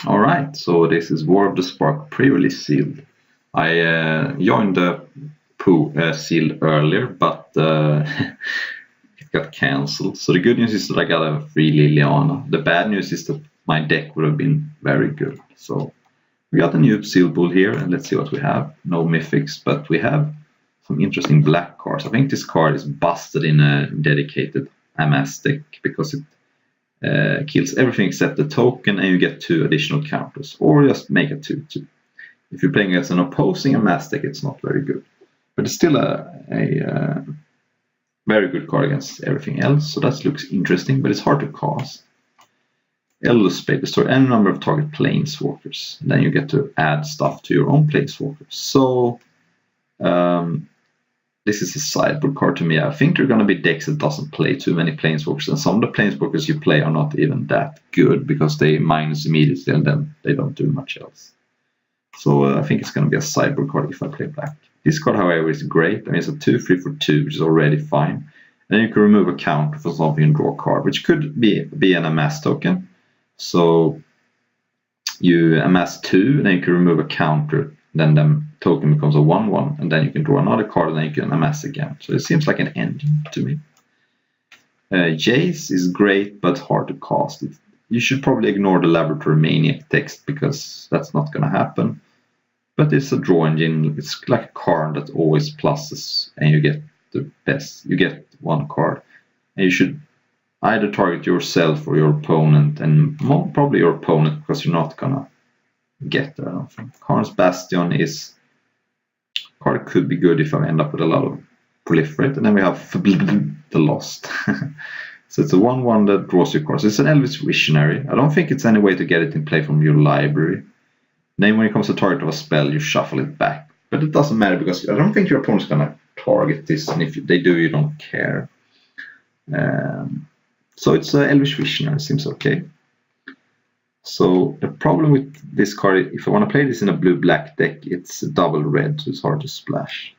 Alright, so this is War of the Spark pre-release sealed. I joined the sealed earlier, but it got cancelled. So the good news is that I got a free Liliana. The bad news is that my deck would have been very good. So we got a new sealed bull here, and let's see what we have. No mythics, but we have some interesting black cards. I think this card is busted in a dedicated MS deck because it kills everything except the token, and you get 2 additional counters, or just make a 2/2. If you're playing against an opposing MS deck, it's not very good, but it's still a very good card against everything else. So that looks interesting, but it's hard to cast. Elder Spade, destroy any number of target planeswalkers. And then you get to add stuff to your own planeswalkers. So this is a sideboard card to me. I think there are going to be decks that doesn't play too many planeswalkers, and some of the planeswalkers you play are not even that good because they minus immediately and then they don't do much else. So I think it's going to be a sideboard card if I play black. This card, however, is great. I mean, it's a 2/3 for 2, which is already fine. And then you can remove a counter for something and draw a card, which could be an amass token. So you amass 2, and then you can remove a counter, then the token becomes a 1/1, and then you can draw another card, and then you can amass again. So it seems like an engine to me. Jace is great, but hard to cast. You should probably ignore the Laboratory Maniac text because that's not going to happen. But it's a draw engine. It's like a card that always pluses, and you get the best. You get 1 card, and you should either target yourself or your opponent, and probably your opponent because you're not gonna get there. I don't think. Karn's Bastion is card could be good if I end up with a lot of proliferate, and then we have the Lost. So it's a 1/1 that draws your cards. It's an Elvish Visionary. I don't think it's any way to get it in play from your library. Then when it comes to target of a spell, you shuffle it back. But it doesn't matter because I don't think your opponent's gonna target this, and if they do, you don't care. So it's an Elvish Visionary. Seems okay. So the problem with this card, if I want to play this in a blue-black deck, it's double red, so it's hard to splash.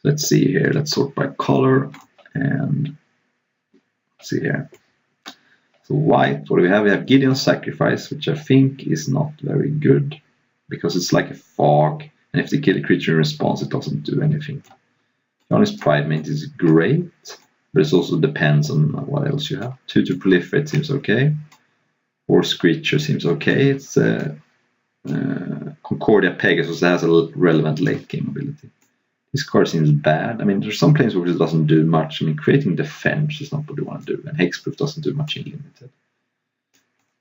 Let's see here. Let's sort by color, and let's see here. So white, what do we have? We have Gideon's Sacrifice, which I think is not very good because it's like a fog, and if they kill a creature in response, it doesn't do anything. Johnny's Pridemate is great, but it also depends on what else you have. 2 to proliferate seems okay. Or Screecher seems okay. It's Concordia Pegasus that has a relevant late game ability. This card seems bad. I mean, there's some planes where it doesn't do much. I mean, creating defense is not what you want to do, and Hexproof doesn't do much in limited.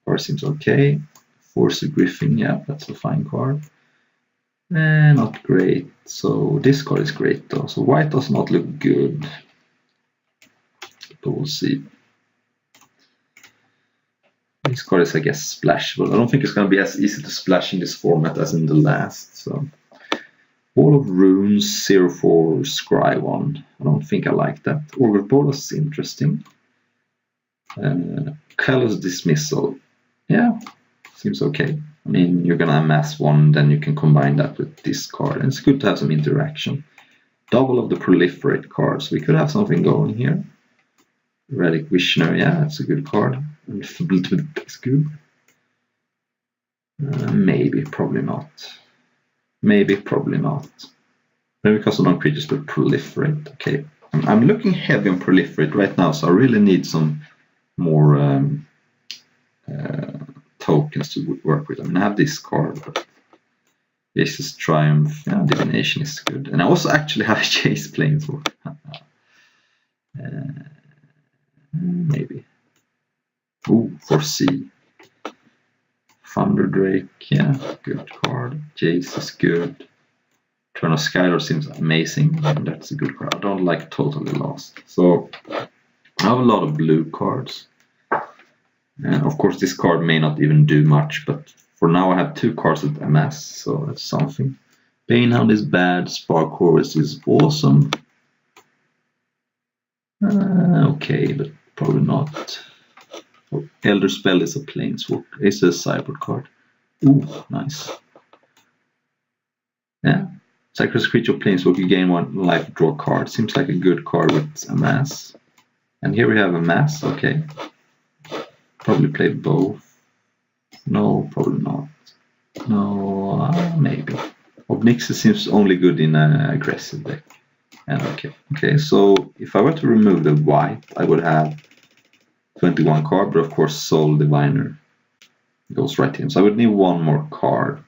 Card seems okay. Force of Griffin, yeah, that's a fine card. Not great. So this card is great though. So white does not look good, but we'll see. This card is, I guess, splashable. I don't think it's going to be as easy to splash in this format as in the last. So, Wall of Runes 0/4 Scry 1. I don't think I like that. Orgrill Bolas is interesting. Callous Dismissal. Yeah, seems okay. I mean, you're going to amass 1, then you can combine that with this card. And it's good to have some interaction. Double of the Proliferate cards. We could have something going here. Relic Visionary, yeah, that's a good card. And it's good. Maybe, probably not. Maybe, probably not. Maybe because non-creatures will proliferate. Okay, I'm looking heavy on proliferate right now, so I really need some more tokens to work with. I mean, I have this card, but Jace's Triumph, yeah, Divination is good. And I also actually have Jace Planeswalker. Maybe. Ooh, Foresee. Thunder Drake, yeah, good card. Jace is good. Turn of Skylord seems amazing, and that's a good card. I don't like Totally Lost. So I have a lot of blue cards. Of course, this card may not even do much, but for now I have 2 cards with MS, so that's something. Banehound is bad. Spark Horus is awesome. Okay, but probably not. Elder Spell is a Planeswalker. It's a sideboard card. Ooh, nice. Yeah. Sacrifice creature Planeswalker, gain 1 life, draw card. Seems like a good card with Amass. And here we have Amass, okay. Probably play both. No, probably not. No, maybe. Ob-Nixilis seems only good in an aggressive deck. And okay, so if I were to remove the white, I would have 21 card, but of course Soul Diviner goes right in. So I would need one more card.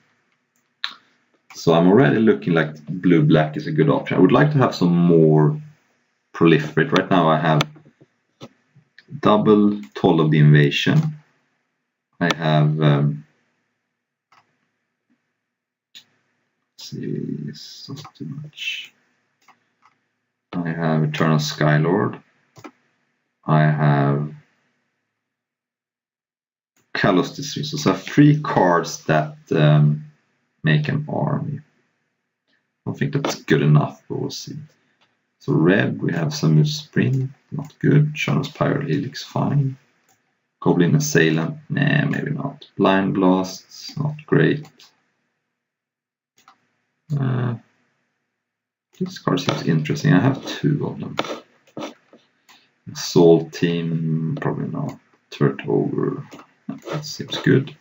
So I'm already looking like blue-black is a good option. I would like to have some more proliferate. Right now I have double Toll of the Invasion. I have let's see, it's not too much. I have Eternal Skylord. I have Kalos Disease. So I have 3 cards that make an army. I don't think that's good enough, but we'll see. So red, we have Samuel Spring, not good. Shadows Pirate Helix, fine. Goblin Assailant, nah, maybe not. Blind Blasts, not great. This card seems interesting. I have 2 of them. Assault Team, probably not. Turret Ogre, that seems good.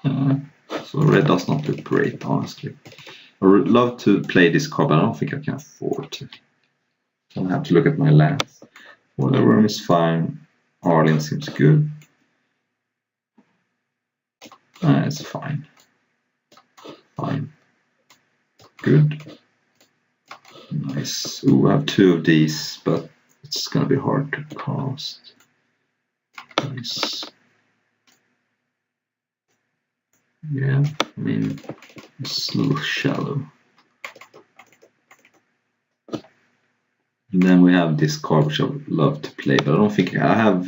So red does not look great, honestly. I would love to play this card, but I don't think I can afford to. I'll have to look at my lands. Waterworm is fine. Arlinn seems good. It's fine. Fine. Good. Nice. Ooh, I have 2 of these, but it's gonna be hard to cast. Nice. Yeah, I mean, it's a little shallow. And then we have this card which I would love to play, but I don't think I have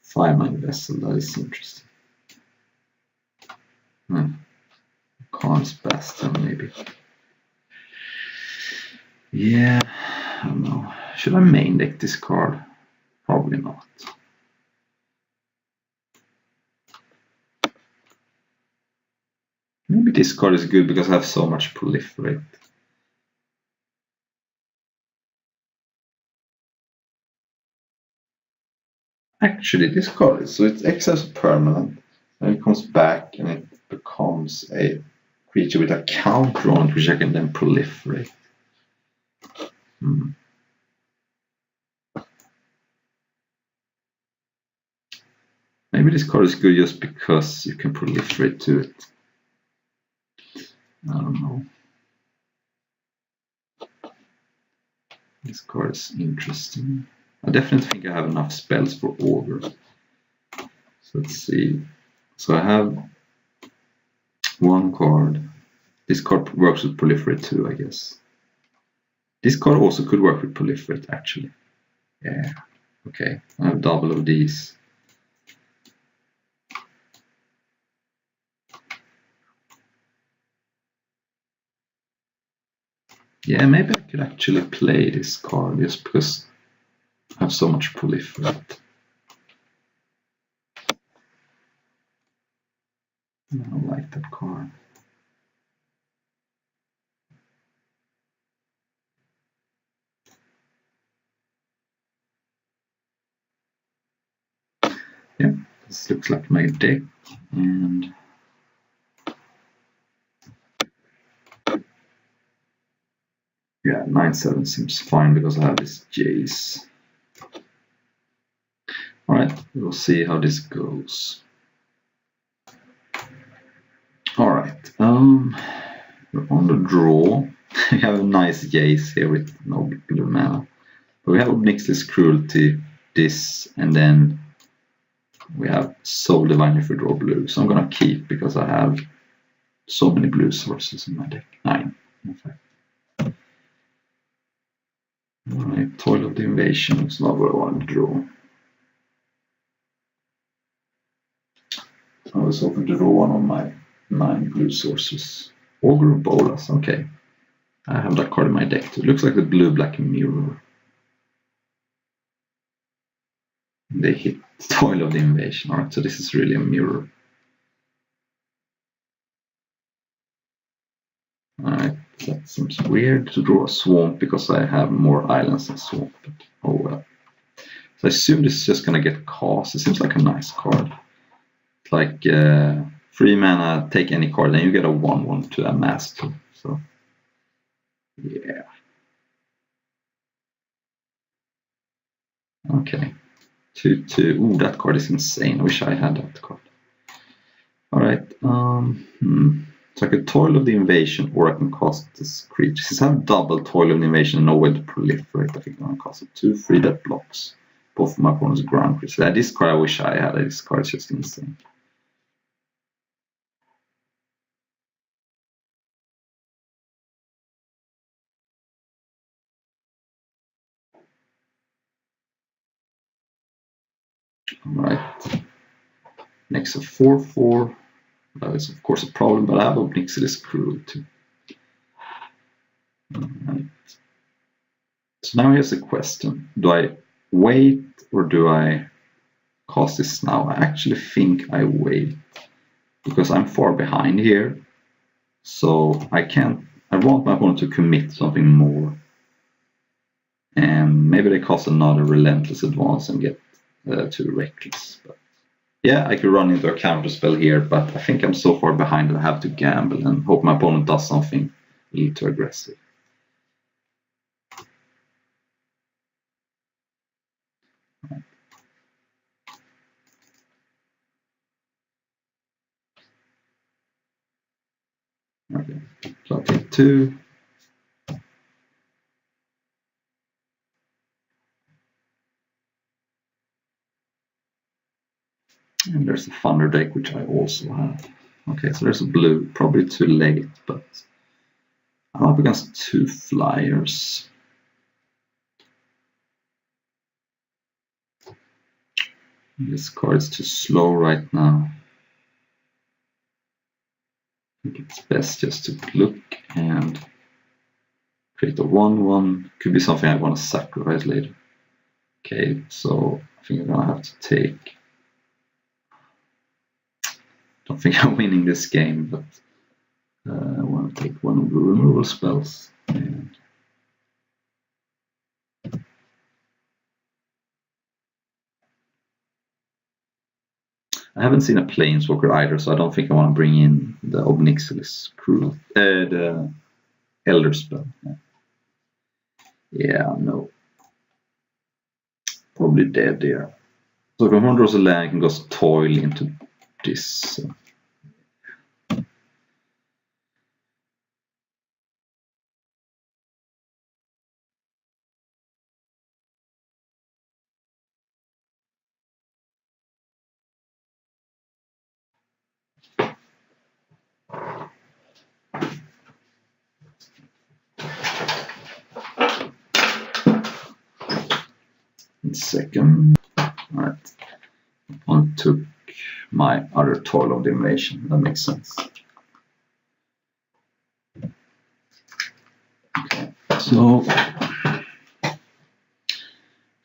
Firemind Vessel. That is interesting. Khan's Bastion, maybe. Yeah, I don't know. Should I main deck this card? Probably not. Maybe this card is good because I have so much Proliferate. Actually, this card is, so it's excess permanent, and it comes back and it becomes a creature with a counter on it, which I can then proliferate. Maybe this card is good just because you can proliferate to it. I don't know. This card is interesting. I definitely think I have enough spells for Ogre. So let's see. So I have 1 card. This card works with Proliferate too, I guess. This card also could work with Proliferate, actually. Yeah, okay. I have double of these. Yeah, maybe I could actually play this card just because I have so much Proliferate. I don't like that card. Yeah, this looks like my deck, and yeah, 9/7 seems fine because I have this Jace. Alright, we'll see how this goes. Alright, we're on the draw. We have a nice Jace here with no blue mana. But we have Ob-Nixilis Cruelty, this, and then we have Soul Diviner if we draw blue. So I'm gonna keep because I have so many blue sources in my deck. 9, in fact. Alright, Toil of the Invasion is not what I want to draw. I was hoping to draw one of my 9 blue sources. Ogre Bolas, okay. I have that card in my deck too. It looks like the blue-black mirror. They hit Toil of the Invasion. Alright, so this is really a mirror. Alright, that seems weird to draw a swamp because I have more islands than swamp. But oh well. So I assume this is just gonna get cast. It seems like a nice card. It's like 3 mana, take any card, then you get a 1/1 to amass too. So yeah. Okay. 2/2. Ooh, that card is insane. I wish I had that card. Alright. So I could Toil of the Invasion, or I can cast this creature. Since I have double Toil of the Invasion and no way to proliferate, I think I'm gonna cast it 2/3 that blocks both of my opponent's ground creatures. This card I wish I had. This card is just insane. Alright. Next a 4/4. That is of course a problem, but I have Obnixilis Cruelty. Alright. So now here's the question. Do I wait or do I cast this now? I actually think I wait because I'm far behind here. So I want my opponent to commit something more. And maybe they cast another Relentless Advance and get too reckless. But yeah, I could run into a counter spell here, but I think I'm so far behind that I have to gamble and hope my opponent does something a little too aggressive. Okay, so I'll take 2. And there's a Thunder deck, which I also have. Okay, so there's a blue, probably too late, but I'm up against 2 flyers. This card is too slow right now. I think it's best just to look and create a 1/1. Could be something I want to sacrifice later. Okay, so I think I'm gonna have to take. Don't think I'm winning this game, but I want to take one of the removal spells. And I haven't seen a Planeswalker either, so I don't think I want to bring in the Obnixilis Cruel, the Elder spell. Yeah, no. Probably dead there. So if my opponent draws a land, I can just Toil into this. Second. Alright. I took my other Toil of the Invasion. That makes sense. Okay. So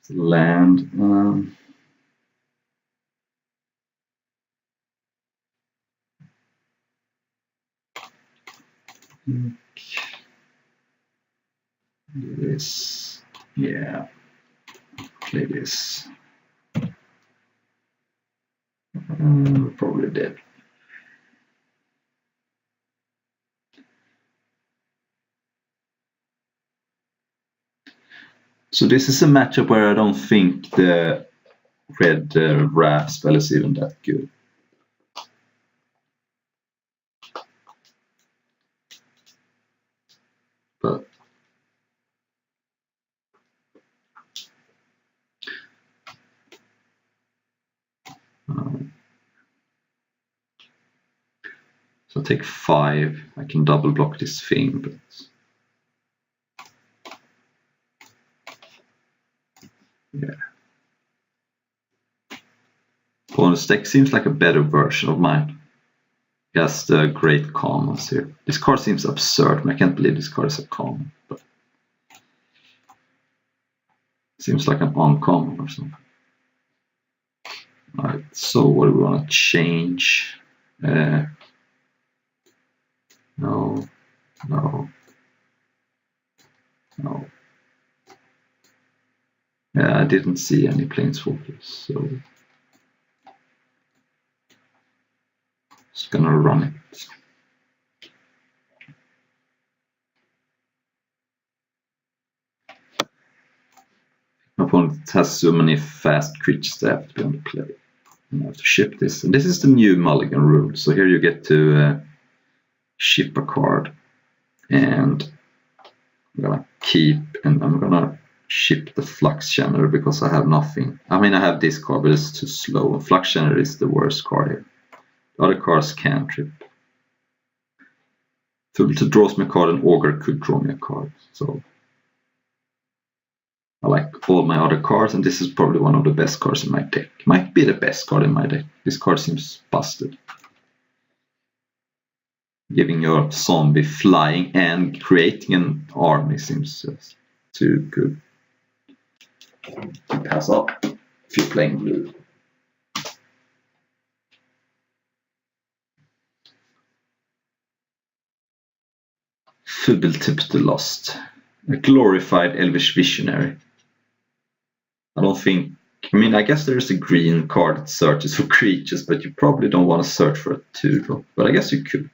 land. Do this. Yeah. Play this. Probably dead. So this is a matchup where I don't think the red Wrath spell is even that good. But so I take 5. I can double block this thing, but yeah. Opponent's deck seems like a better version of mine. Just the great commons here. This card seems absurd. I can't believe this card is a common, but it seems like an uncommon or something. Alright, so what do we want to change? No, no, no. Yeah, I didn't see any planeswalkers, so just gonna run it. My opponent has so many fast creatures that have to be on the play. I have to ship this. And this is the new Mulligan rule. So here you get to ship a card. And I'm gonna keep, and I'm gonna ship the Flux Channel because I have nothing. I mean, I have this card, but it's too slow. And Flux Channel is the worst card here. The other cards can trip. To draws me a card, and Augur could draw me a card. So I like all my other cards, and this is probably one of the best cards in my deck. Might be the best card in my deck. This card seems busted. Giving your zombie flying and creating an army seems just too good. Pass up if you're playing blue. Fubeltip the Lost. A glorified Elvish Visionary. I guess there's a green card that searches for creatures, but you probably don't want to search for a 2-drop. But I guess you could.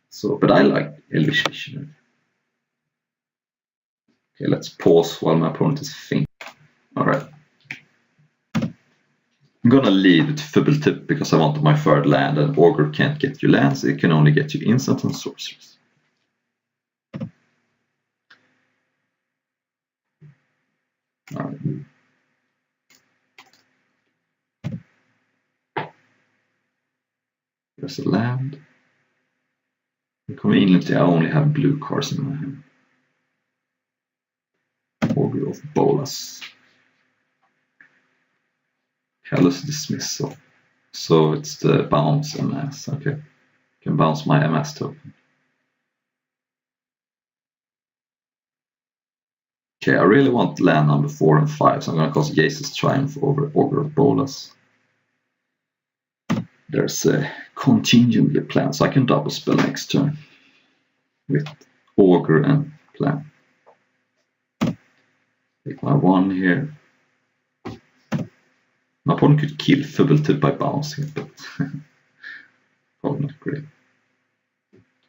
So, but I like Elvish Visionary. Okay, let's pause while my opponent is thinking. Alright. I'm gonna leave it Fubeltip because I want my third land, and Augur can't get you lands, it can only get you instant and sorceries. Alright. There's a land. Conveniently, I only have blue cards in my hand. Augur of Bolas. Callous Dismissal. So it's the bounce MS. Okay. Can bounce my MS token. Okay, I really want land number 4 and 5, so I'm going to cast Jace's Triumph over Augur of Bolas. There's a contingently plan, so I can double spell next turn with Augur and plan. Take my 1 here. My opponent could kill Fubeltip by bouncing, but probably not great.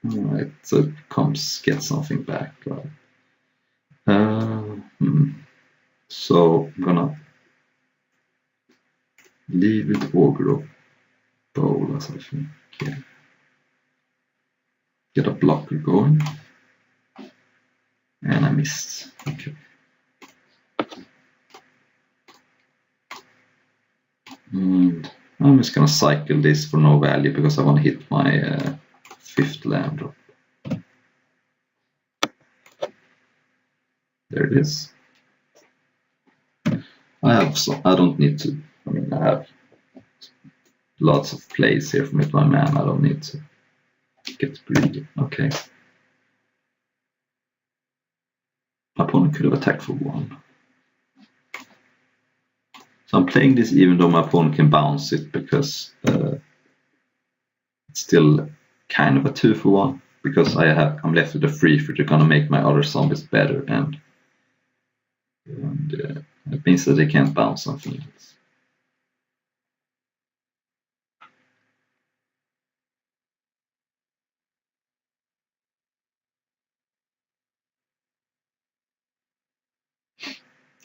Alright, so it comes get something back. Right? So I'm gonna leave it Augur of Bolas, I think. Yeah. Get a blocker going. And I missed. Okay. And I'm just gonna cycle this for no value because I want to hit my 5th land drop. There it is. I don't need to. I have lots of plays here with my man. I don't need to get greedy. Okay. My opponent could have attacked for 1. So I'm playing this even though my opponent can bounce it because it's still kind of a 2 for 1 because I'm left with a 3 for they're gonna make my other zombies better and it means that they can't bounce something else.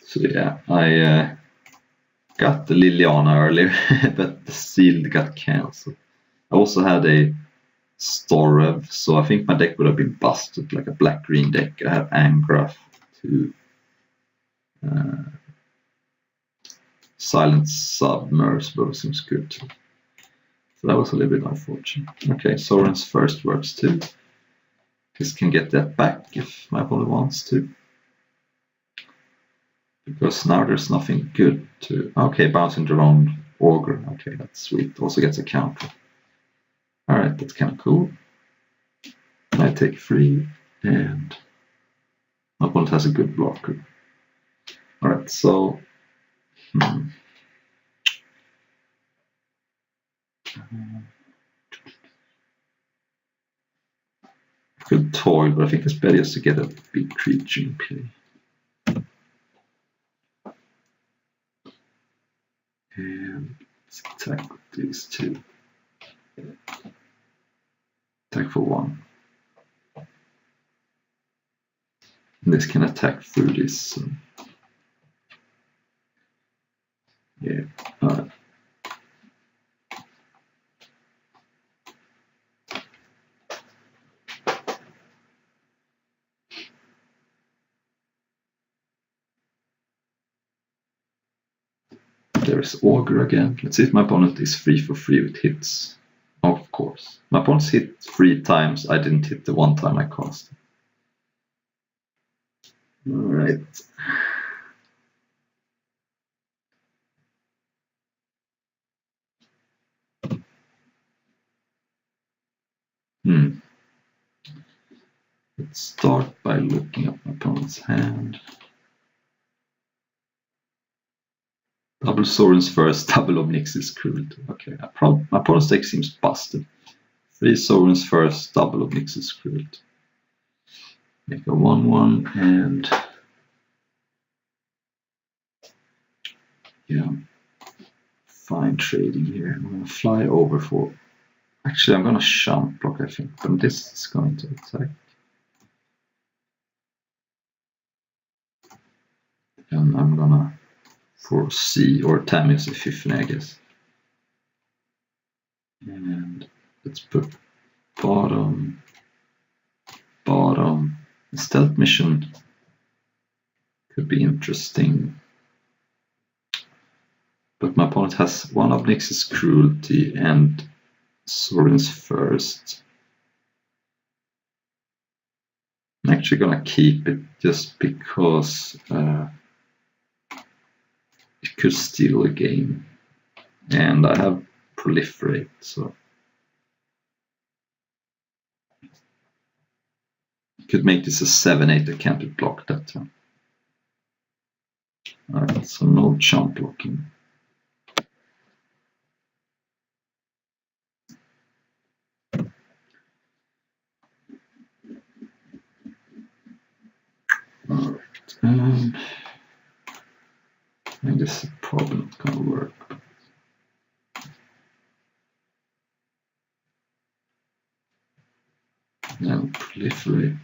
So yeah, I got the Liliana earlier, but the sealed got cancelled. I also had a Storev, so I think my deck would have been busted, like a black-green deck. I have Angrath to Silent Submersible seems good too. So that was a little bit unfortunate. Okay, Soren's first works too. This can get that back if my opponent wants to. Because now there's nothing good to... Okay, bouncing their own Augur. Okay, that's sweet. Also gets a counter. Alright, that's kind of cool. I take 3 and my opponent has a good blocker. Alright, so... I could toil, but I think it's better just to get a big creature in play. And let's attack with these two. Attack for 1. And this can attack through this. So. Yeah, alright. There's Augur again. Let's see if my opponent is 3 for 3 with hits. Of course. My opponent's hit 3 times. I didn't hit the 1 time I cast. Alright. Let's start by looking at my opponent's hand. Double Sorin's first, double Obnixi's Cruelty. Okay, my opponent's deck seems busted. 3 Sorin's first, double Obnixi's Cruelty. Make a 1/1 and yeah, fine trading here. I'm gonna fly over for. Actually, I'm gonna Chump Block, I think, but this is going to attack. And I'm gonna foresee or Tamiyo's Epiphany, I guess. And let's put bottom. The stealth mission could be interesting. But my opponent has 1 Obnixi's Cruelty and Sorin's first. I'm actually gonna keep it just because it could steal a game. And I have Proliferate, so could make this a 7/8 that can't be blocked that time. Alright, so no Chump blocking. Alright, I think this is probably not gonna work. Now Proliferate.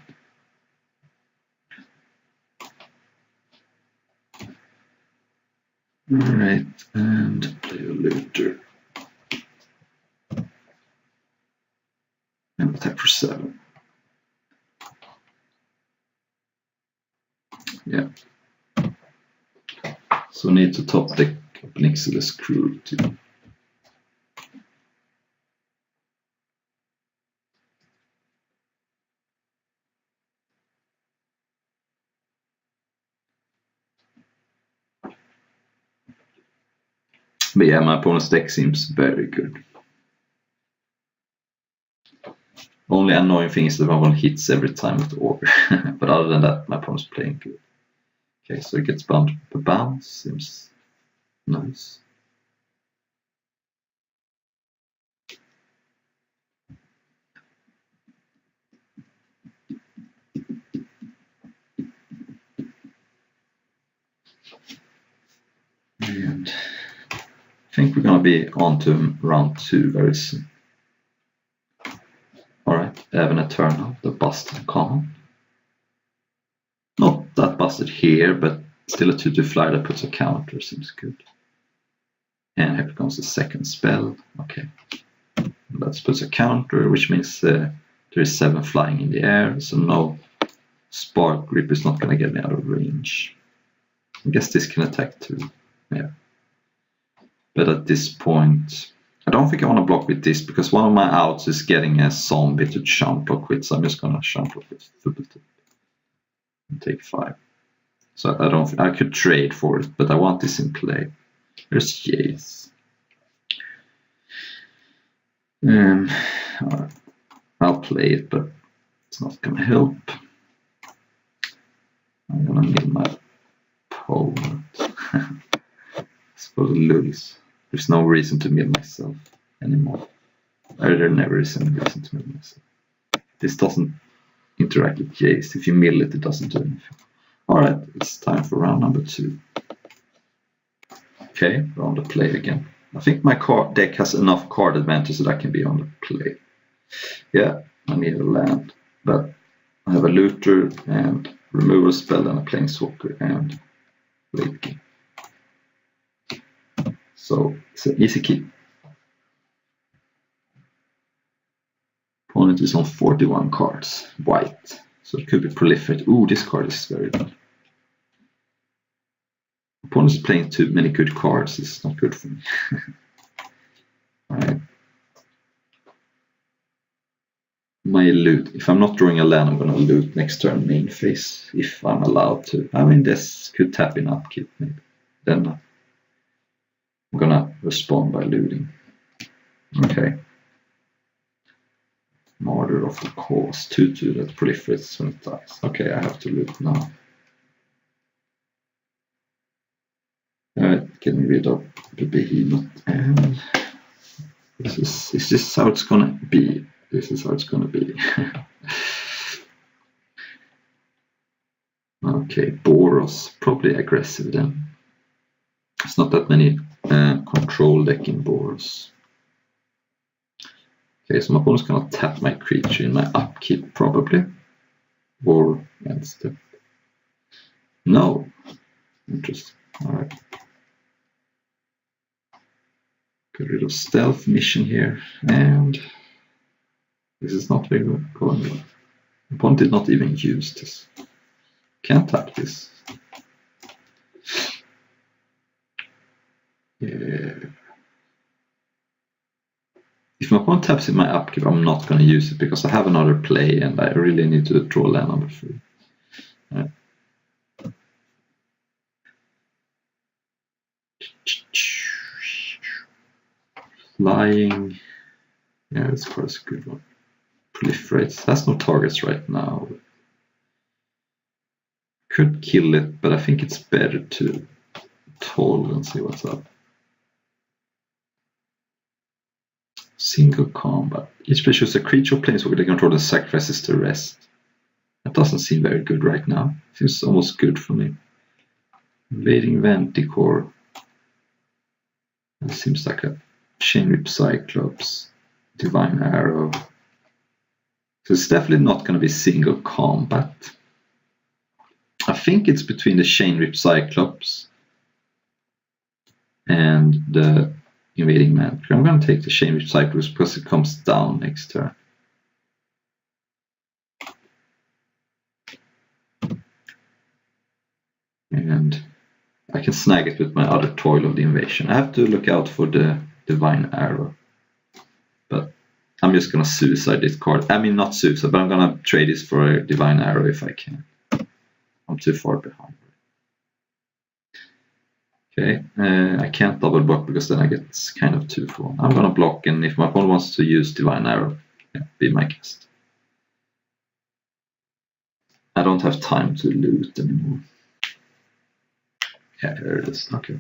Alright, and play a Looter. And attack for 7. Yeah. So need to top deck Obnixi's Cruelty. But yeah, my opponent's deck seems very good. Only annoying thing is that my opponent hits every time with Augur. But other than that, my opponent's playing good. Okay, so it gets bound for bounce. Seems nice. And I think we're gonna be on to round 2 very soon. Alright, Evan Eternal, the busted common. Not that busted here, but still a 2/2 flyer that puts a counter, seems good. And here comes the second spell. Okay, that puts a counter, which means there is 7 flying in the air, so no Spark Grip is not gonna get me out of range. I guess this can attack too. Yeah. But at this point, I don't think I want to block with this because one of my outs is getting a zombie to Chump Block with, so I'm just gonna Chump Block with Thubbletip and take 5. So I could trade for it, but I want this in play. There's Jace. Right. I'll play it, but it's not gonna help. I'm gonna need my opponent. Suppose lose. There's no reason to mill myself anymore. There never is any reason to mill myself. This doesn't interact with Jace. If you mill it, it doesn't do anything. Alright, it's time for round number 2. Okay, we're on the play again. I think my deck has enough card advantage that I can be on the play. Yeah, I need a land, but I have a looter and removal spell and a planeswalker and late game. So it's an easy keep. Opponent is on 41 cards, white. So it could be proliferate. Ooh, this card is very good. Opponent is playing too many good cards. It's not good for me. Alright. My loot. If I'm not drawing a land, I'm going to loot next turn main phase. If I'm allowed to. I mean, this could tap in upkeep maybe. Then I'm going to respond by looting. Okay. Martyr of the Cause. 2/2 that proliferates when it dies. Okay, I have to loot now. Alright, getting rid of the behemoth. And is this how it's gonna be? This is how it's gonna be. Okay, Boros. Probably aggressive then. It's not that many control deck in Boros. Okay, so my opponent's gonna tap my creature in my upkeep probably. Or end step. No. Interesting. Alright. Get rid of stealth mission here, and this is not very good going well. Opponent did not even use this. Can't tap this. Yeah. If my opponent taps in my upkeep, I'm not going to use it because I have another play and I really need to draw land number 3. Right. Flying. Yeah, this card is a good one. Proliferates. Has no targets right now. Could kill it, but I think it's better to toll and see what's up. Single combat. Each player chooses a creature or planeswalker they control and sacrifices the rest. That doesn't seem very good right now. Seems almost good for me. Invading Manticore. That seems like a Chainrip Cyclops. Divine Arrow. So it's definitely not going to be single combat. I think it's between the Chainrip Cyclops and the Invading Manticore. I'm going to take the Chainrip Cyclops because it comes down next turn. And I can snag it with my other Toil of the Invasion. I have to look out for the Divine Arrow. But I'm just going to suicide this card. I mean, not suicide, but I'm going to trade this for a Divine Arrow if I can. I'm too far behind. Okay, I can't double block because then I get kind of 2-for-1. I'm going to block, and if my opponent wants to use Divine Arrow, yeah, be my guest. I don't have time to loot anymore. Yeah, there it is. Okay.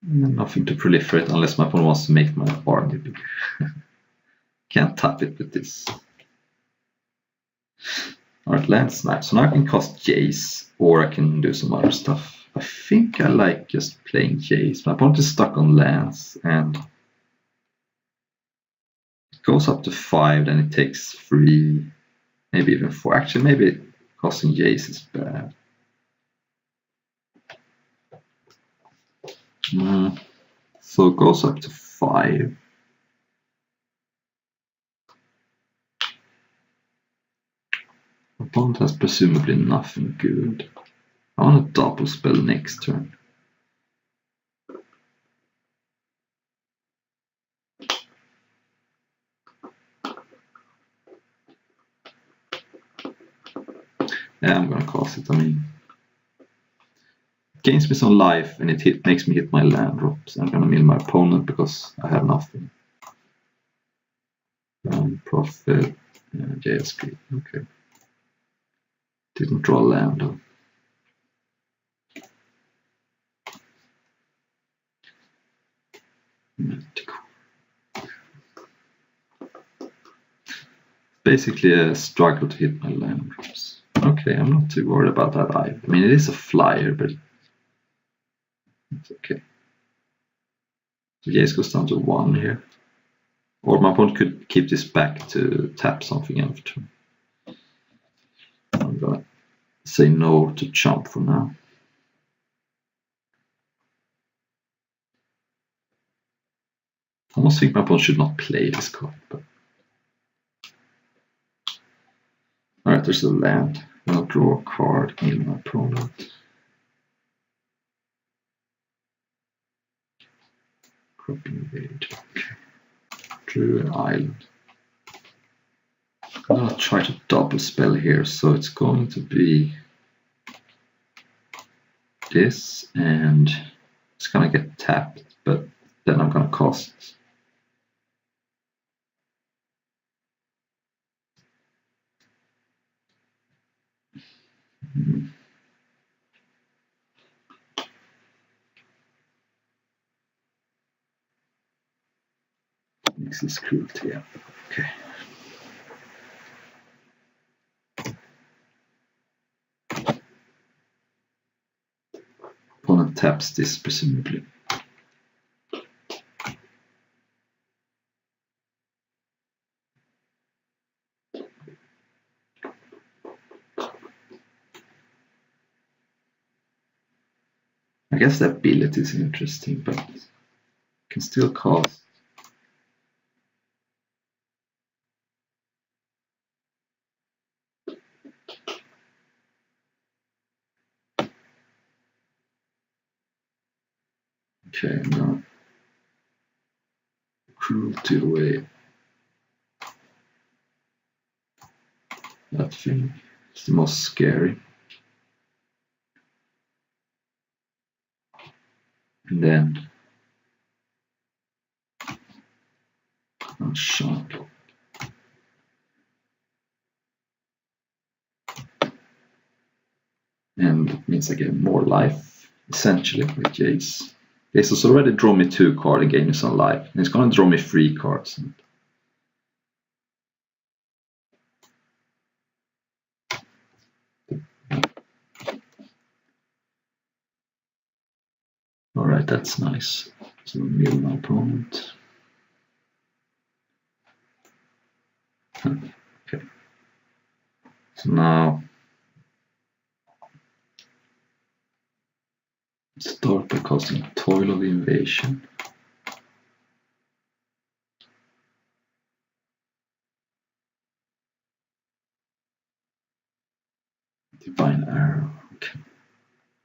Nothing to proliferate unless my opponent wants to make my army bigger. Can't tap it with this. Alright, land snipe. So now I can cast Jace, or I can do some other stuff. I think I like just playing Jace. My opponent is stuck on lands, and it goes up to 5, then it takes 3, maybe even 4. Actually, maybe casting Jace is bad. So it goes up to 5. Opponent has presumably nothing good. I want a double spell next turn. Yeah, I'm gonna cast it. I mean, it gains me some life and it makes me hit my land drops. I'm gonna mill my opponent because I have nothing. Profit, JSP. Okay. Didn't draw land though. Basically a struggle to hit my land drops. Okay, I'm not too worried about that either. I mean, it is a flyer, but It's okay. So Jace goes down to 1 here. Or my opponent could keep this back to tap something out of turn. I'm gonna say no to chump for now. I almost think my opponent should not play this card, but alright, there's a land. I'll draw a card in my opponent. Crop invade. Okay. Drew an island. I'm gonna try to double spell here, so it's going to be this, and it's gonna get tapped, but then I'm gonna cost. This is cruelty, yeah. Okay. Opponent taps this, presumably. I guess the ability is interesting, but can still cost. Okay, now cruelty away. That thing is the most scary. And then shot. And it means I get more life, essentially, with Jace. Jace has already drawn me 2 cards and gave me some life. And it's going to draw me 3 cards. Alright, that's nice. So mill my opponent. Okay. So now start by casting Toil of Invasion. Divine Arrow. Okay.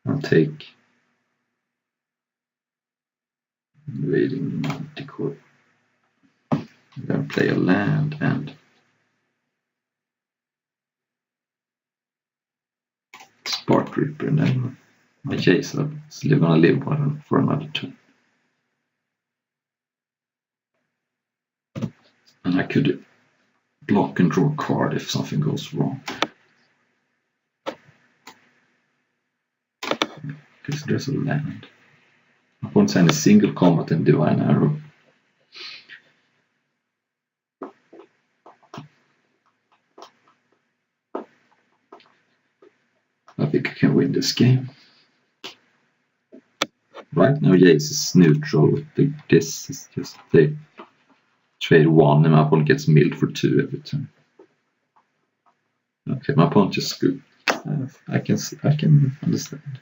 I'll take Invading Manticore. Then play a land and Spark Ripper, and then my Jace is gonna live for another turn. And I could block and draw a card if something goes wrong. Because there's a land. I won't send a single combat in Divine Arrow. I think I can win this game. Right now Jace is neutral. This is just they trade 1 and my opponent gets milled for 2 every turn. Okay, my opponent just scooped. I can understand.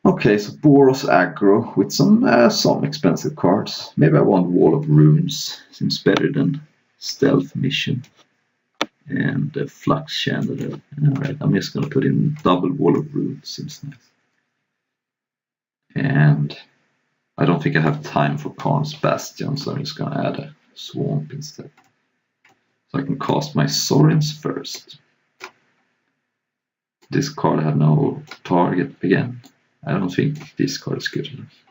Okay, so Boros aggro with some expensive cards. Maybe I want Wall of Runes. Seems better than Stealth Mission. And the Flux Chandelier. Alright, I'm just gonna put in double Wall of Runes. Seems nice. And I don't think I have time for Karn's Bastion, so I'm just gonna add a Swamp instead. So I can cast my Sorens first. This card had no target again. I don't think this card is good enough.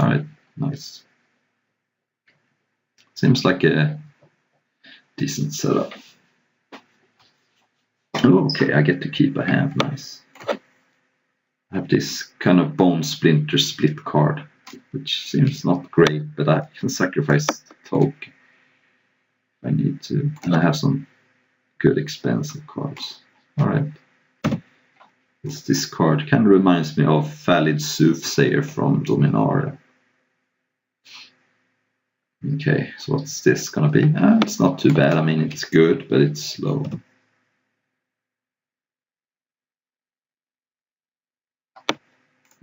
Alright, nice. Seems like a decent setup. Okay, I get to keep a hand, nice. I have this kind of Bone Splinter split card, which seems not great, but I can sacrifice the token if I need to. And I have some good expensive cards. Alright. This card kind of reminds me of Valid Soothsayer from Dominaria. Okay, so what's this gonna be? It's not too bad. I mean, it's good, but it's slow.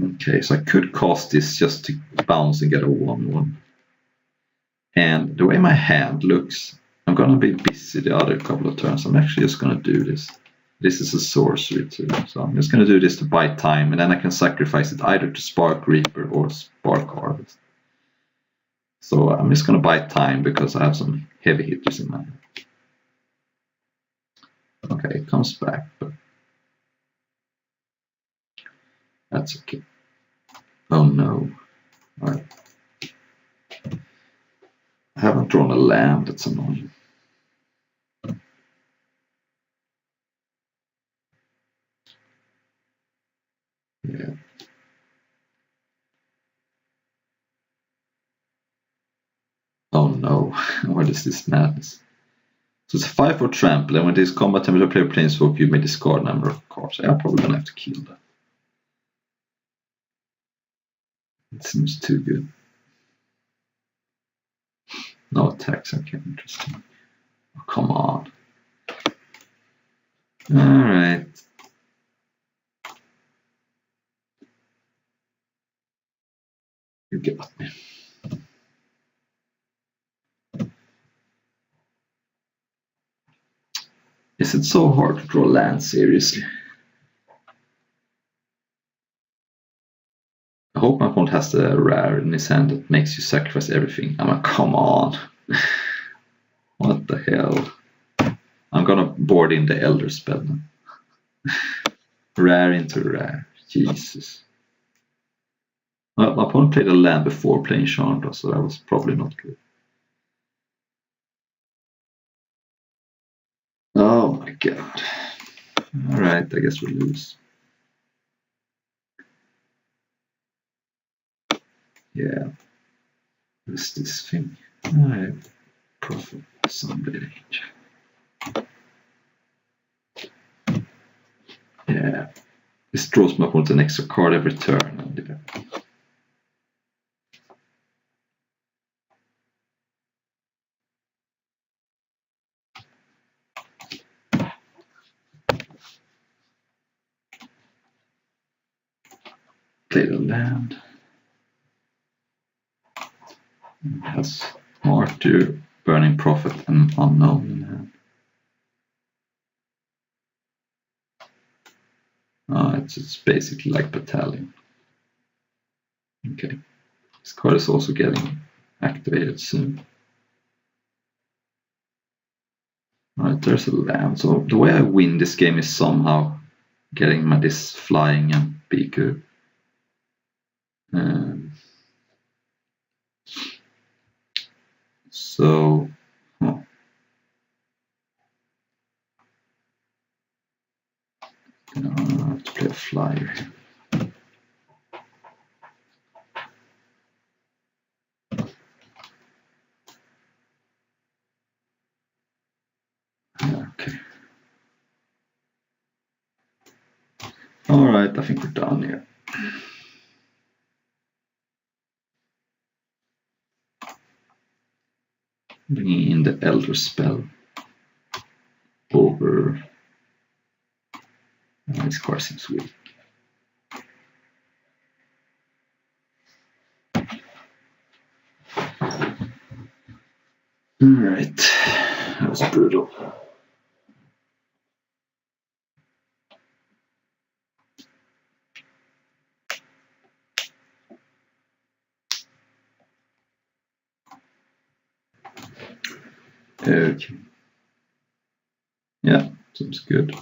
Okay, so I could cast this just to bounce and get a 1/1. And the way my hand looks, I'm gonna be busy the other couple of turns. I'm actually just gonna do this. This is a sorcery too, so I'm just gonna do this to buy time, and then I can sacrifice it either to Spark Reaper or Spark Harvest. So I'm just gonna buy time because I have some heavy hitters in my hand. Okay, it comes back, but that's okay. Oh no. Alright. I haven't drawn a land, that's annoying. Yeah. Oh no, what is this madness? So it's a 5/4 trample, and when this combat temperature player planeswalk, you may discard a number of cards. I'm probably gonna have to kill that. It seems too good. No attacks, okay, interesting. Oh, come on. Alright. You got me. Is it so hard to draw land, seriously? I hope my opponent has the rare in his hand that makes you sacrifice everything. I mean, come on. What the hell? I'm gonna board in the Elder Spell now. Rare into rare. Jesus. Well, my opponent played a land before playing Chandra, so that was probably not good. Oh my god. Alright, I guess we lose. Yeah. What is this thing? Alright. Prophet Sunblade Angel. Yeah. This draws my opponent an extra card every turn. Play the land. It has Martyr, Burning Prophet, and Unknown in hand. It's basically like Battalion. Okay. This card is also getting activated soon. Alright, there's a land. So the way I win this game is somehow getting this flying and be good. So, I have to play a flyer. Okay. Alright, I think we're done here. Bringing in the Elder Spell over. This card seems weak. Alright, that was brutal. Okay. Yeah, seems good.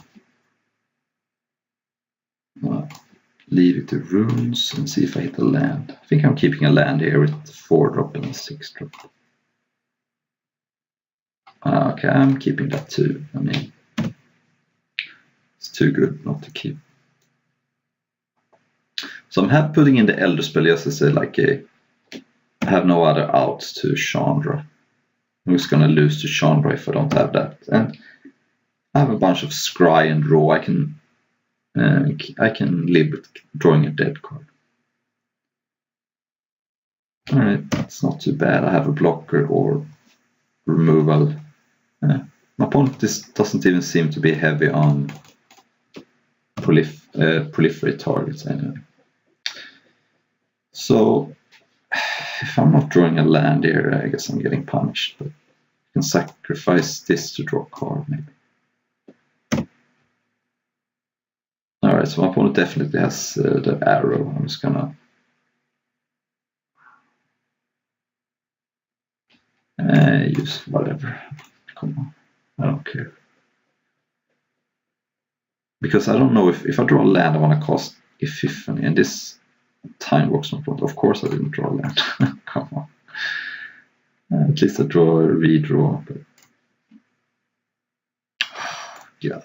Leave it to runes and see if I hit a land. I think I'm keeping a land here with 4-drop and a 6-drop. Okay, I'm keeping that too. I mean, it's too good not to keep. So I'm putting in the Elder Spell just to say, like, I have no other outs to Chandra. I'm just gonna lose to Chandra if I don't have that. And I have a bunch of scry and draw. I can I can live with drawing a dead card. Alright, it's not too bad. I have a blocker or removal. My opponent doesn't even seem to be heavy on proliferate targets anyway. So if I'm not drawing a land here, I guess I'm getting punished. But I can sacrifice this to draw a card, maybe. Alright, so my opponent definitely has the arrow. I'm just gonna use whatever. Come on, I don't care. Because I don't know if I draw a land, I want to cost Epiphany, and this time works on front. Of course, I didn't draw a land. Come on. At least I draw a redraw. But... God.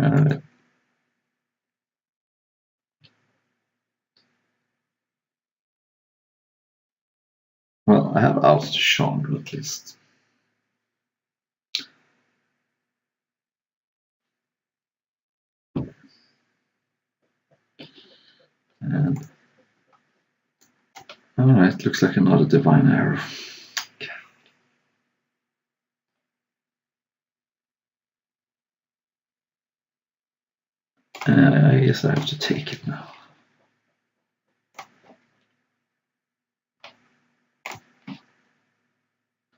Alright. Well, I have outs to Chandra at least. And alright, looks like another divine arrow. I guess I have to take it now.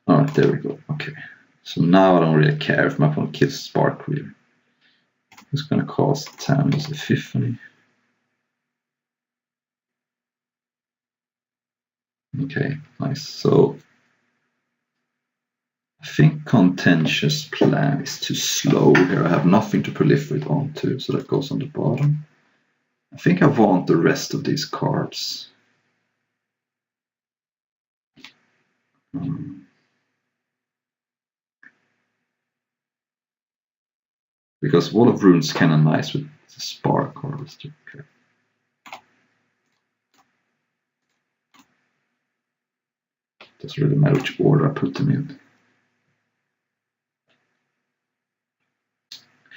Alright, there we go. Okay. So now I don't really care if my opponent kills Spark Reaver. It's gonna cost Tammy's Epiphany. Okay, nice. So I think Contentious Plan is too slow here. I have nothing to proliferate onto, so that goes on the bottom. I think I want the rest of these cards. Because Wall of Runes is kind of nice with the Spark Harvester. Okay. Doesn't really matter which order I put them in.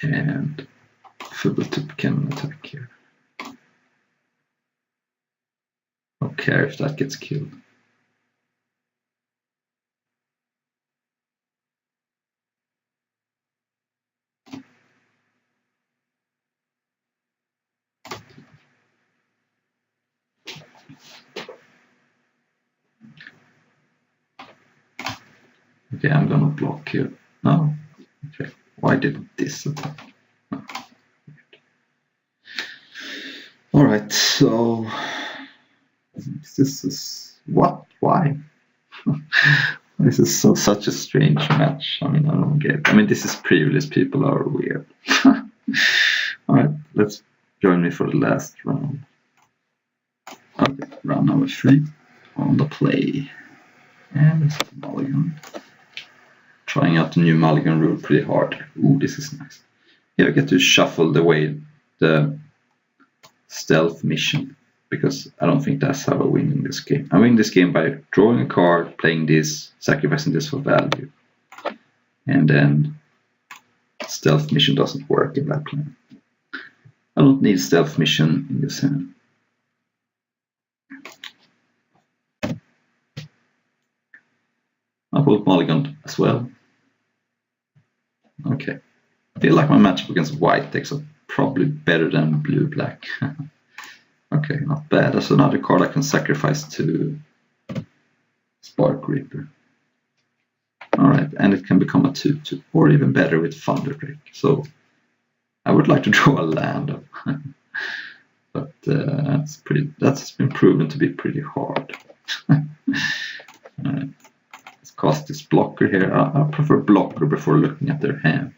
And Fubbletip can attack here. Don't care if that gets killed. Okay, I'm gonna block here. No. Okay. Why didn't this attack? No. Alright, so this is what? Why? This is such a strange match. I mean, I don't get it. I mean, this is pre-release. People are weird. Alright, let's join me for the last round. Okay, round number 3 on the play. And it's mulligan. Trying out the new mulligan rule pretty hard. Ooh, this is nice. Here I get to shuffle the stealth mission, because I don't think that's how I win in this game. I win this game by drawing a card, playing this, sacrificing this for value. And then stealth mission doesn't work in that plan. I don't need stealth mission in this hand. I put mulligan as well. Okay. I feel like my matchup against white decks are probably better than blue-black. Okay, not bad. That's another card I can sacrifice to Spark Reaper. Alright, and it can become a 2/2, or even better with Thunderdrake. So I would like to draw a land, but that's been proven to be pretty hard. Alright, let's cast this blocker here. I prefer blocker before looking at their hand.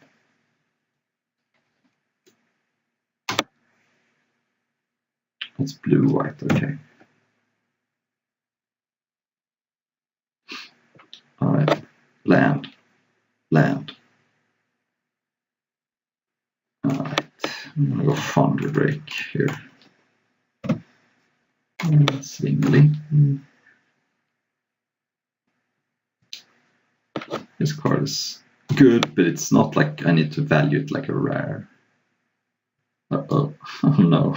It's blue-white, okay. Alright, land. Alright, I'm gonna go Thunderdrake here. Zwingli. This card is good, but it's not like I need to value it like a rare. Oh no.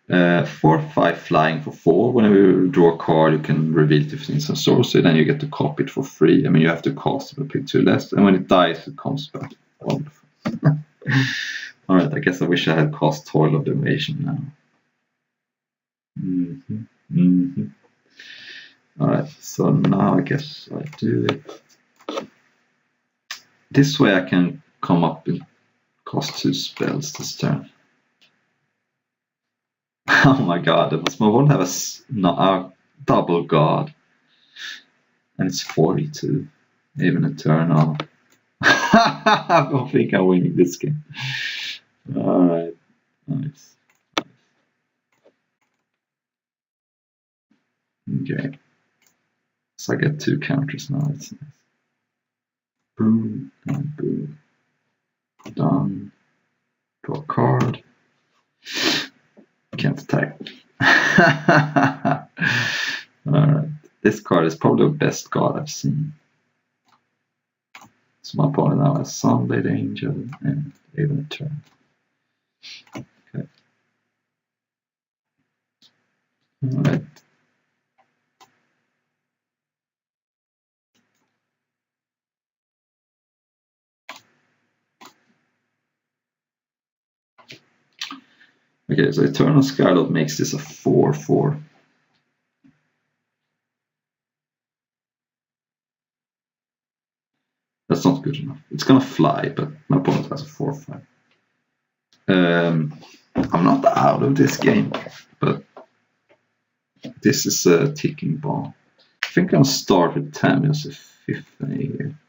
4/5 flying for 4. Whenever you draw a card, you can reveal it in some sorcery, then you get to copy it for free. I mean, you have to cast it, but pick 2 less, and when it dies, it comes back. Wonderful. Alright, I guess I wish I had cast Toil of Damnation now. Alright, so now I guess I do it. This way I can come up and cast 2 spells this turn. Oh my god, does my won't have a double god. And it's 42. Even Eternal. I don't think I'm winning this game. Alright, nice. Okay. So I get 2 counters now, it's nice. Boom, and boom. Done. Draw a card. Can't attack. Alright. This card is probably the best card I've seen. So my opponent now has Sunblade Angel and even a turn. Okay. Alright. Okay, so Eternal Skylord makes this a 4/4. That's not good enough. It's gonna fly, but my opponent has a 4/5. I'm not out of this game, but this is a ticking bomb. I think I'll start with Tamiyo's Epiphany here.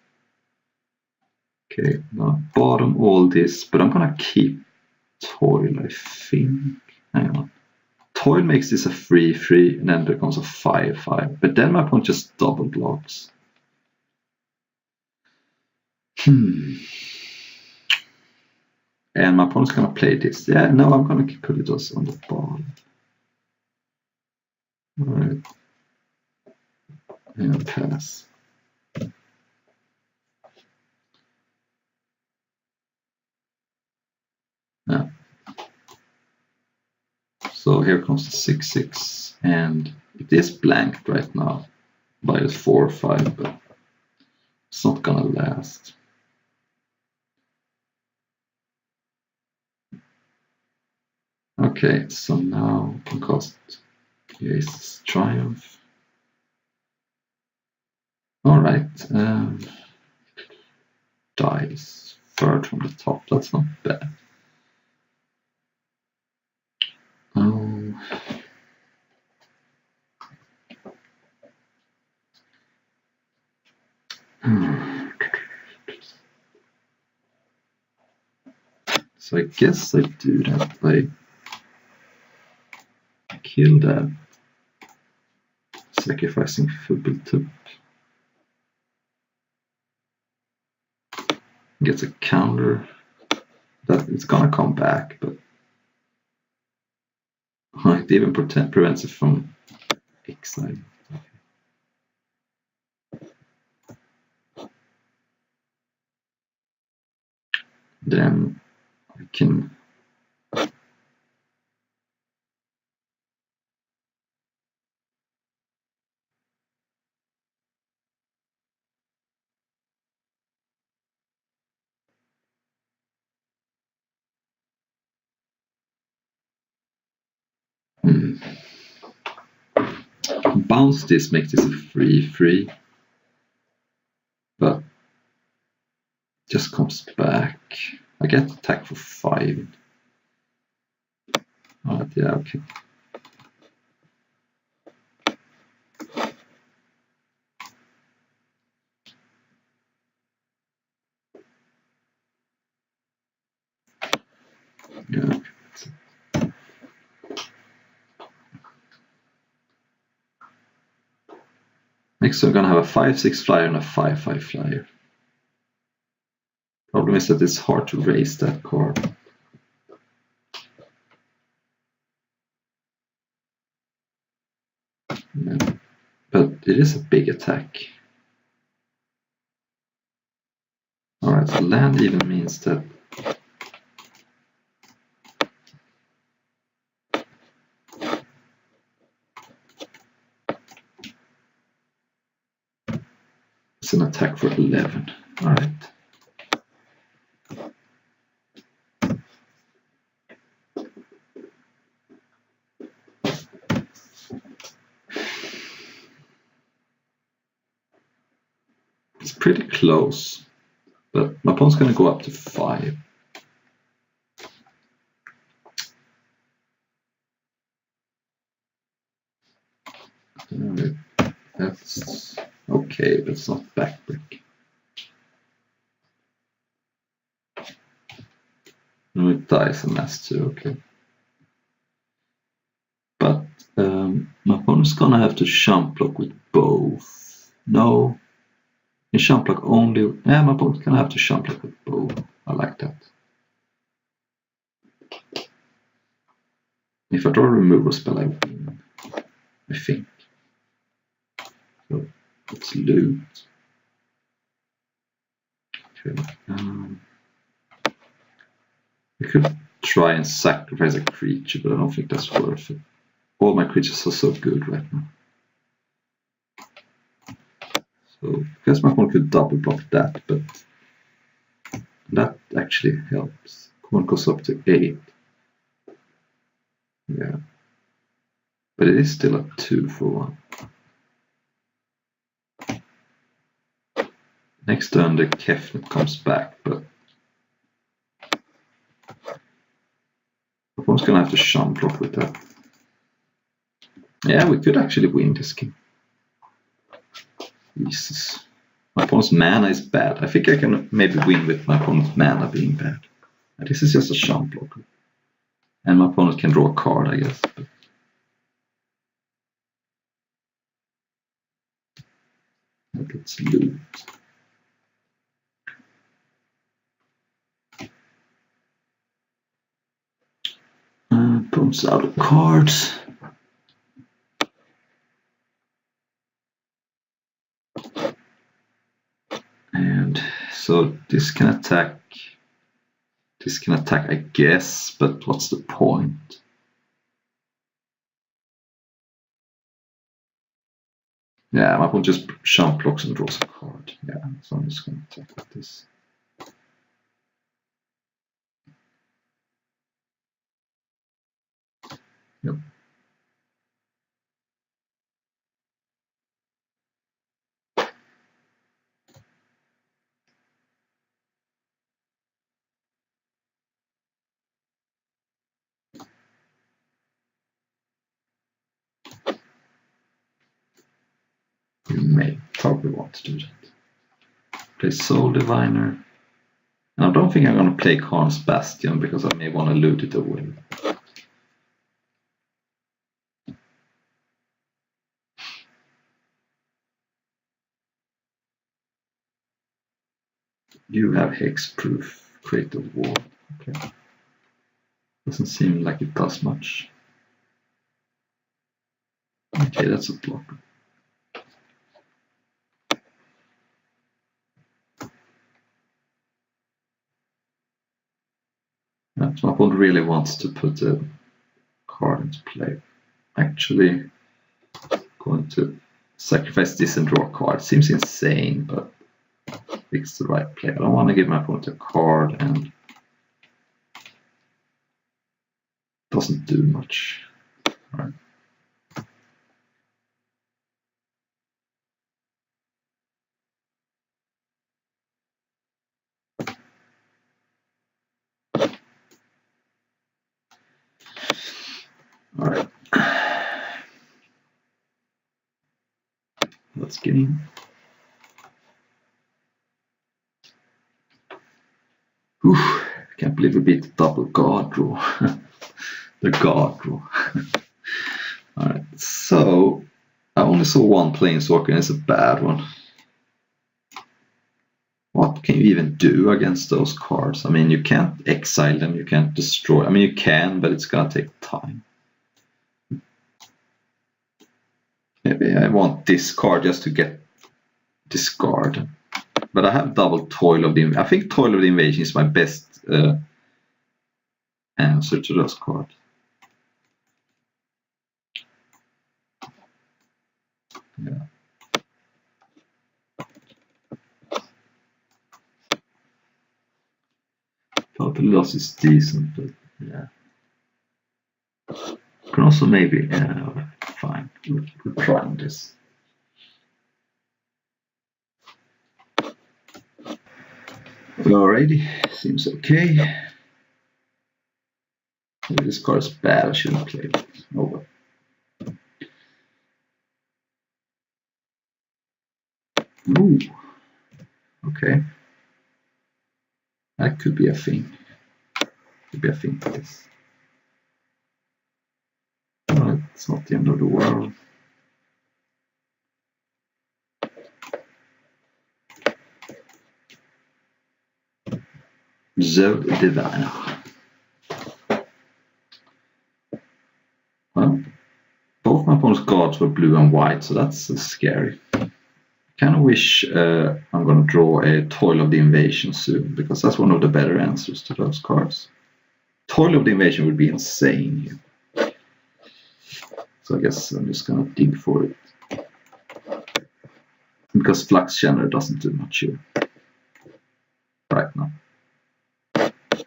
Okay, now bottom all this, but I'm gonna keep Toil, I think. Hang on. Toil makes this a 3/3 and then becomes a 5/5, but then my opponent just double blocks. And my opponent's gonna play this. Yeah, no, I'm gonna put it also on the bottom. Alright. And pass. Yeah. So here comes the 6/6, and it is blanked right now by a 4/5, but it's not gonna last. Okay, so now I can cast Ace Triumph. Alright, dice. 3rd from the top, that's not bad. So I guess I do that by kill that, sacrificing Fubbletip. Gets a counter. That it's gonna come back, but it even prevents it from exile. Then I can bounce this, make this a 3/3, but just comes back. I get attack for 5. Alright, yeah, okay. Yeah. Next we're gonna have a 5/6 flyer and a 5/5 flyer. Problem is that it's hard to raise that card. Yeah. But it is a big attack. Alright, so land even means that it's an attack for 11. Alright. It's pretty close, but my pawn's going to go up to 5. That's okay, but it's not backbreak. No, it dies on mass 2, okay. But my opponent's gonna have to jump block with both. No, you jump block only. Yeah, my opponent's gonna have to jump block with both. I like that. If I draw a removal spell, I win, I think. So let's loot. Okay. I could try and sacrifice a creature, but I don't think that's worth it. All my creatures are so good right now. So I guess my opponent could double block that, but that actually helps. One goes up to 8. Yeah. But it is still a 2 for 1. Next turn the Kefnet comes back, but my opponent's gonna have to jump block with that. Yeah, we could actually win this game. Jesus. My opponent's mana is bad. I think I can maybe win with my opponent's mana being bad. And this is just a jump block. And my opponent can draw a card, I guess. But let's loot. Pumps out of cards. And so this can attack. This can attack, I guess, but what's the point? Yeah, my opponent just jump blocks and draws a card. Yeah, so I'm just going to attack with this. Yep. You may probably want to do that. Play Soul Diviner. And I don't think I'm going to play Karn's Bastion because I may want to loot it away. You have hexproof, create a wall. Okay. Doesn't seem like it does much. Okay, that's a block. My opponent really wants to put a card into play. Actually, going to sacrifice this and draw a card. Seems insane, but it's the right play. I don't want to give my opponent a card and doesn't do much. All right. All right. Let's get in. Oof, can't believe we beat the double guard draw. The guard draw. Alright, so I only saw one Planeswalker and it's a bad one. What can you even do against those cards? I mean, you can't exile them, you can't destroy. I mean, you can, but it's gonna take time. Maybe I want this card just to get discard. But I have double Toil of the Invasion. I think Toil of the Invasion is my best answer to those cards. Yeah. Total loss is decent, but yeah. Can also maybe, fine. We're trying this. Alrighty, seems okay. Maybe this card is bad, I shouldn't play it. Oh well. Ooh. Okay. That could be a thing. Could be a thing for this. Well, it's not the end of the world. Zod Diviner. Well, both my opponent's cards were blue and white, so that's scary. I kind of wish I'm going to draw a Toil of the Invasion soon, because that's one of the better answers to those cards. Toil of the Invasion would be insane here. So I guess I'm just going to dig for it. Because Flux Channeler doesn't do much here. Right now.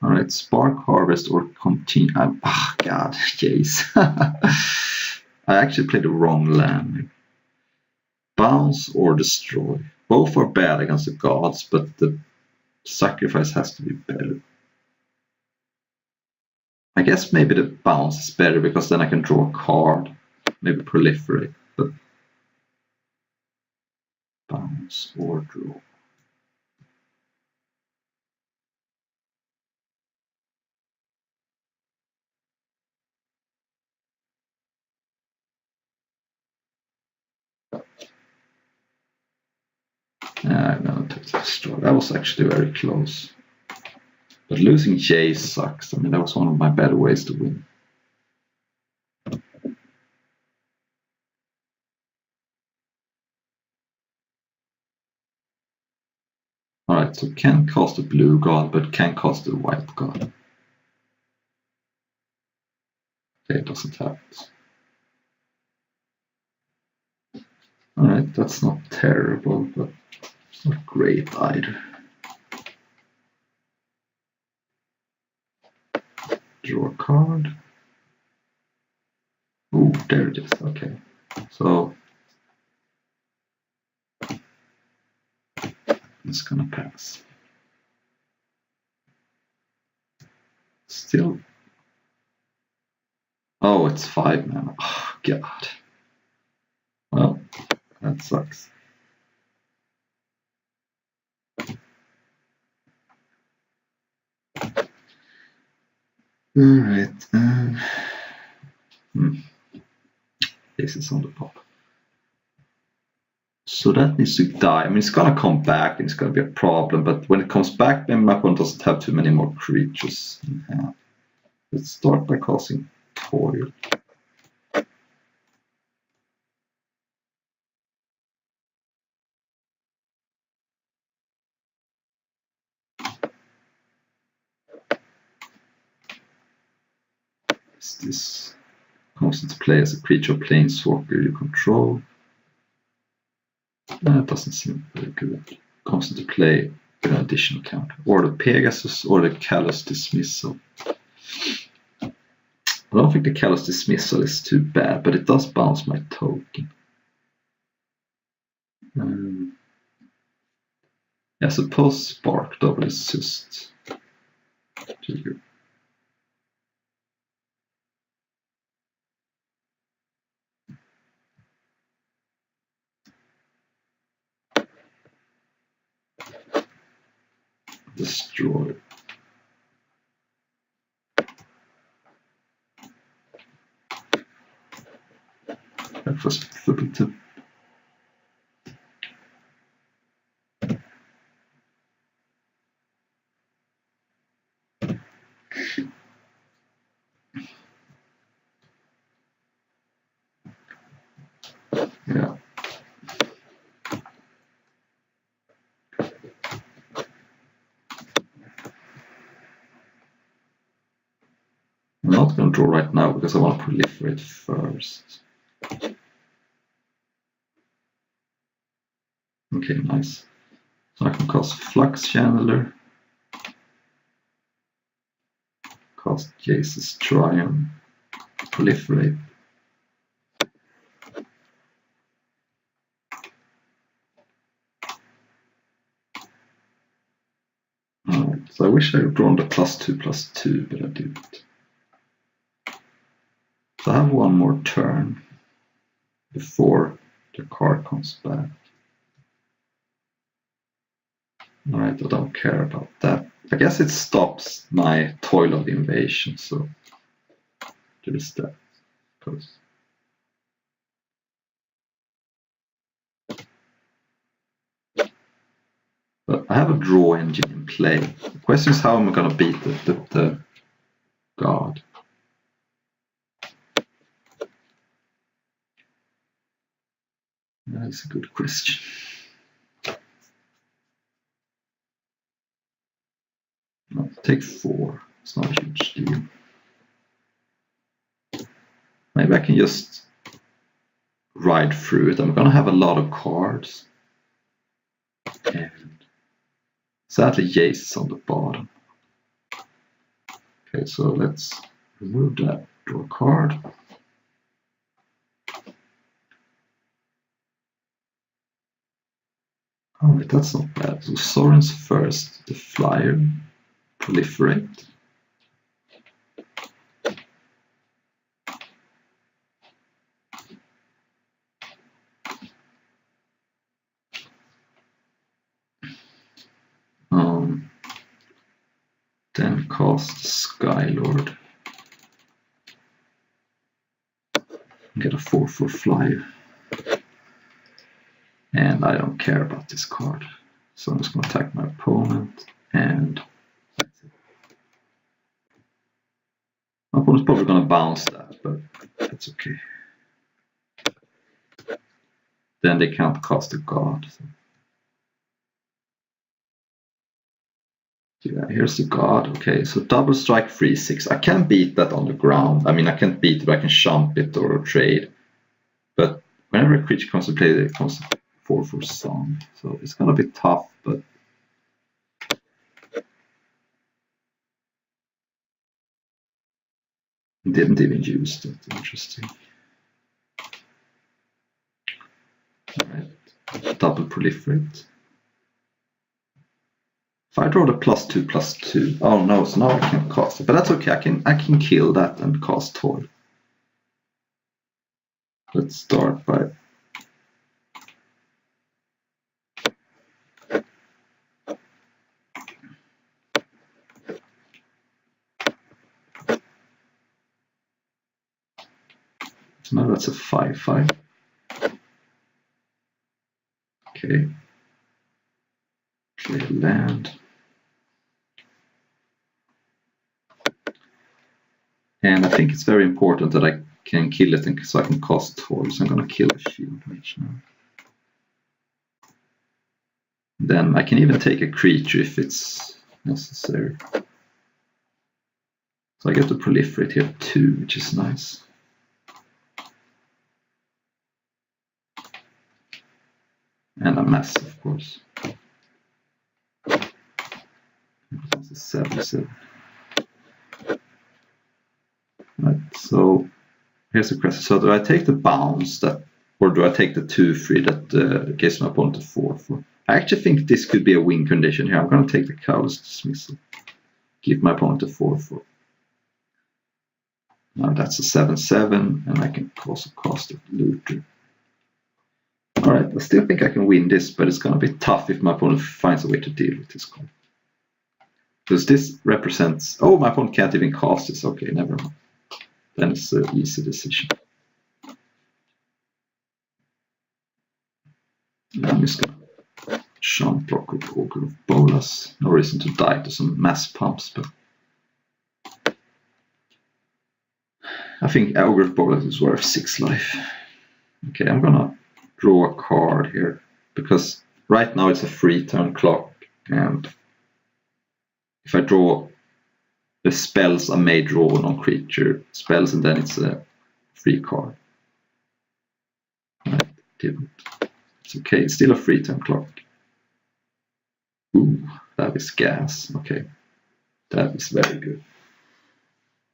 Alright, Spark Harvest or Continue. Oh god, jeez. I actually played the wrong land. Bounce or Destroy. Both are bad against the gods, but the sacrifice has to be better. I guess maybe the bounce is better because then I can draw a card. Maybe proliferate, but bounce or draw. I'm gonna take the Destroy. That was actually very close. But losing Jace sucks. I mean, that was one of my better ways to win. Alright, so can't cast a blue god, but can cast a white god. Okay, it doesn't have it. Alright, that's not terrible, but it's not great either. Draw a card. Ooh, there it is. Okay. So it's gonna pass. Still. Oh, it's 5 mana. Oh, god. Well, that sucks. Alright. This is on the pop. So that needs to die. I mean, it's gonna come back and it's gonna be a problem, but when it comes back, then my opponent doesn't have too many more creatures in hand. Let's start by casting Toil. This comes into play as a creature or planeswalker you control. That doesn't seem very good. Comes into play with an additional counter. Or the Pegasus or the Callous Dismissal. I don't think the Callous Dismissal is too bad, but it does bounce my token. I suppose Spark Double is just trigger. Destroy. That was flipping to. Yeah. I'm not going to draw right now because I want to proliferate first. Okay, nice. So I can cast Flux Channeler, cast Jace's Triumph, proliferate. Alright, so I wish I had drawn the +2/+2, but I didn't. So I have one more turn before the card comes back. Alright, I don't care about that. I guess it stops my Toil of the Invasion, so there is that, I suppose. But I have a draw engine in play. The question is, how am I going to beat the god? That's a good question. I'll take 4. It's not a huge deal. Maybe I can just ride through it. I'm going to have a lot of cards. And sadly, Jace is on the bottom. Okay, so let's remove that, draw a card. Alright, that's not bad. So Sorin's first, the flyer, proliferate. Then cast Skylord. Get a 4/4 flyer. And I don't care about this card. So I'm just going to attack my opponent, and that's it. My opponent's probably going to bounce that, but that's okay. Then they can't cast a god. So. Yeah, here's the god. Okay, so double strike 3/6. I can beat that on the ground. I mean, I can't beat it, but I can jump it or trade. But whenever a creature comes to play, it comes to 4/4 song. So it's gonna be tough, but didn't even use that. Interesting. Alright, double proliferate. If I draw the +2/+2, oh no, so now I can't cast it, but that's okay. I can kill that and cast Toil. Let's start by so now that's a 5/5. Okay. Play land. And I think it's very important that I can kill it so I can cast Toil. So I'm going to kill a Shield Mage now. Then I can even take a creature if it's necessary. So I get to proliferate here too, which is nice. And a mess, of course. That's a 7/7. Right, so here's the question. So do I take the bounce that, or do I take the 2/3 that gives my opponent a 4/4? I actually think this could be a win condition here. I'm going to take the Cowl's Dismissal. Give my opponent a 4/4. Now that's a 7/7, and I can also cast a Looter. Alright, I still think I can win this, but it's going to be tough if my opponent finds a way to deal with this card. Because this represents... Oh, my opponent can't even cast this. Okay, never mind. Then it's an easy decision. Now I'm just going to shunt block with Ogre of Bolas. No reason to die to some mass pumps, but I think Ogre of Bolas is worth 6 life. Okay, I'm gonna draw a card here, because right now it's a free turn clock, and if I draw the spells, I may draw non-creature spells, and then it's a free card. I didn't. It's okay, it's still a free turn clock. Ooh, that is gas. Okay, that is very good.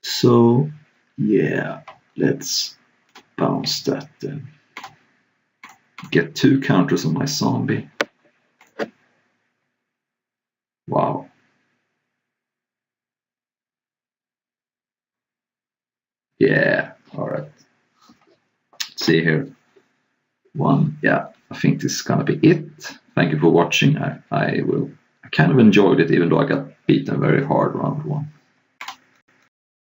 So, yeah, let's bounce that then. Get 2 counters on my zombie. Wow. Yeah, alright. Let's see here. 1, yeah, I think this is gonna be it. Thank you for watching. I kind of enjoyed it, even though I got beaten very hard round 1.